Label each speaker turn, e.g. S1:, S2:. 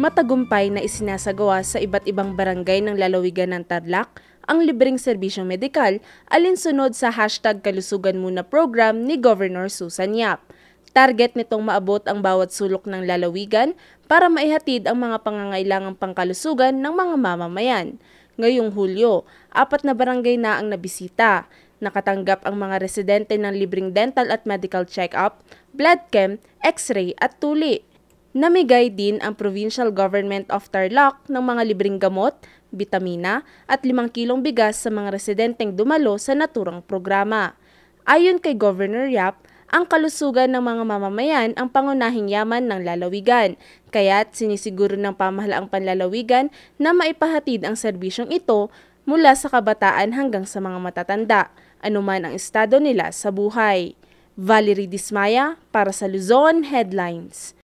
S1: Matagumpay na isinasagawa sa iba't ibang barangay ng lalawigan ng Tarlac ang libreng serbisyong medikal alinsunod sa #Kalusugan Muna program ni Governor Susan Yap. Target nitong maabot ang bawat sulok ng lalawigan para maihatid ang mga pangangailangang pangkalusugan ng mga mamamayan. Ngayong Hulyo, 4 na barangay na ang nabisita. Nakatanggap ang mga residente ng libreng dental at medical check-up, blood chem, x-ray at tuli. Namigay din ang Provincial Government of Tarlac ng mga libreng gamot, bitamina at 5 kilong bigas sa mga residenteng dumalo sa naturang programa. Ayon kay Governor Yap, ang kalusugan ng mga mamamayan ang pangunahing yaman ng lalawigan, kaya't sinisiguro ng pamahalaang panlalawigan na maipahatid ang serbisyong ito mula sa kabataan hanggang sa mga matatanda, anuman ang estado nila sa buhay. Valerie Dismaya para sa Luzon Headlines.